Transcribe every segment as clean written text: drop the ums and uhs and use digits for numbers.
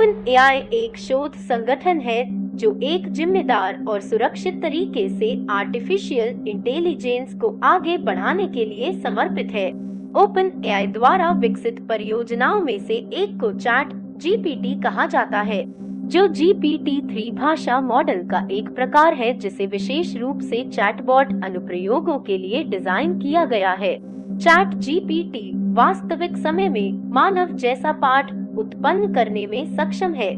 Open AI एक शोध संगठन है जो एक जिम्मेदार और सुरक्षित तरीके से आर्टिफिशियल इंटेलिजेंस को आगे बढ़ाने के लिए समर्पित है। ओपन एआई द्वारा विकसित परियोजनाओं में से एक को चैट जीपीटी कहा जाता है, जो GPT-3 भाषा मॉडल का एक प्रकार है जिसे विशेष रूप से चैटबॉट अनुप्रयोगों के लिए डिजाइन किया गया है। चैट जीपीटी वास्तविक समय में मानव जैसा पाठ उत्पन्न करने में सक्षम है,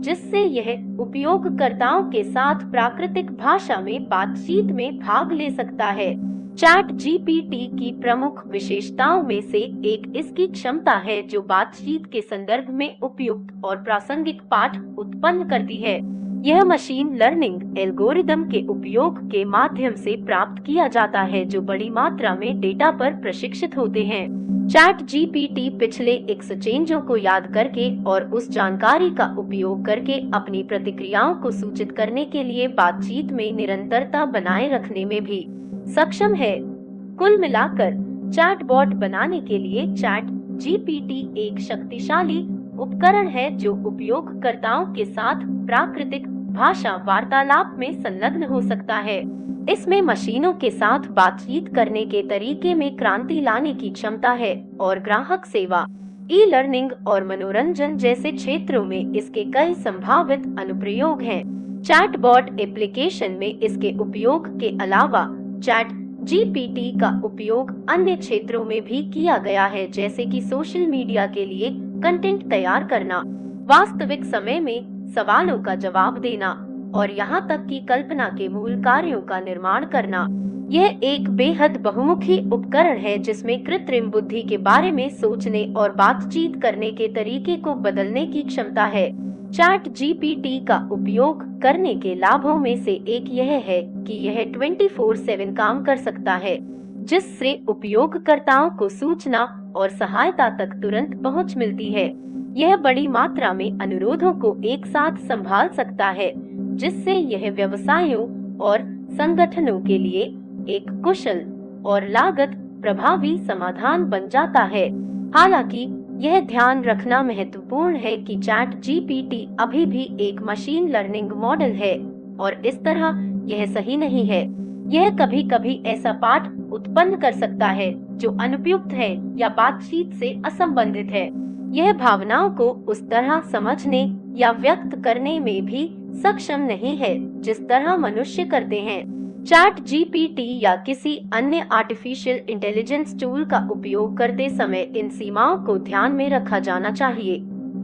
जिससे यह उपयोगकर्ताओं के साथ प्राकृतिक भाषा में बातचीत में भाग ले सकता है। चैट जीपीटी की प्रमुख विशेषताओं में से एक इसकी क्षमता है, जो बातचीत के संदर्भ में उपयुक्त और प्रासंगिक पाठ उत्पन्न करती है। यह मशीन लर्निंग एल्गोरिदम के उपयोग के माध्यम से प्राप्त किया जाता है, जो बड़ी मात्रा में डेटा पर प्रशिक्षित होते हैं। चैट जीपीटी पिछले एक्सचेंजों को याद करके और उस जानकारी का उपयोग करके अपनी प्रतिक्रियाओं को सूचित करने के लिए बातचीत में निरंतरता बनाए रखने में भी सक्षम है। कुल मिलाकर चैटबॉट बनाने के लिए चैट जीपीटी एक शक्तिशाली उपकरण है जो उपयोगकर्ताओं के साथ प्राकृतिक भाषा वार्तालाप में संलग्न हो सकता है। इसमें मशीनों के साथ बातचीत करने के तरीके में क्रांति लाने की क्षमता है और ग्राहक सेवा, ई लर्निंग और मनोरंजन जैसे क्षेत्रों में इसके कई संभावित अनुप्रयोग हैं। चैटबॉट एप्लीकेशन में इसके उपयोग के अलावा चैट जीपीटी का उपयोग अन्य क्षेत्रों में भी किया गया है, जैसे कि सोशल मीडिया के लिए कंटेंट तैयार करना, वास्तविक समय में सवालों का जवाब देना और यहाँ तक कि कल्पना के मूल कार्यों का निर्माण करना। यह एक बेहद बहुमुखी उपकरण है जिसमें कृत्रिम बुद्धि के बारे में सोचने और बातचीत करने के तरीके को बदलने की क्षमता है। चैट जीपीटी का उपयोग करने के लाभों में से एक यह है कि यह 24/7 काम कर सकता है, जिससे उपयोगकर्ताओं को सूचना और सहायता तक तुरंत पहुंच मिलती है। यह बड़ी मात्रा में अनुरोधों को एक साथ संभाल सकता है, जिससे यह व्यवसायों और संगठनों के लिए एक कुशल और लागत प्रभावी समाधान बन जाता है। हालांकि यह ध्यान रखना महत्वपूर्ण है कि चैट जीपीटी अभी भी एक मशीन लर्निंग मॉडल है और इस तरह यह सही नहीं है। यह कभी-कभी ऐसा पाठ उत्पन्न कर सकता है जो अनुपयुक्त है या बातचीत से असंबंधित है। यह भावनाओं को उस तरह समझने या व्यक्त करने में भी सक्षम नहीं है जिस तरह मनुष्य करते हैं। चैट जीपीटी या किसी अन्य आर्टिफिशियल इंटेलिजेंस टूल का उपयोग करते समय इन सीमाओं को ध्यान में रखा जाना चाहिए।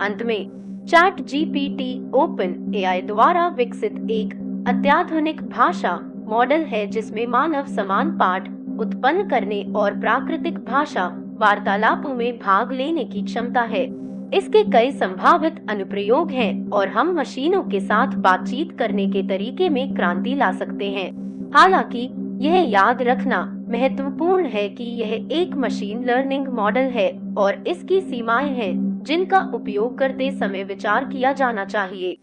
अंत में, चैट जीपीटी ओपन एआई द्वारा विकसित एक अत्याधुनिक भाषा मॉडल है जिसमें मानव समान पाठ उत्पन्न करने और प्राकृतिक भाषा वार्तालापों में भाग लेने की क्षमता है। इसके कई संभावित अनुप्रयोग हैं और हम मशीनों के साथ बातचीत करने के तरीके में क्रांति ला सकते हैं। हालांकि यह याद रखना महत्वपूर्ण है कि यह एक मशीन लर्निंग मॉडल है और इसकी सीमाएं हैं जिनका उपयोग करते समय विचार किया जाना चाहिए।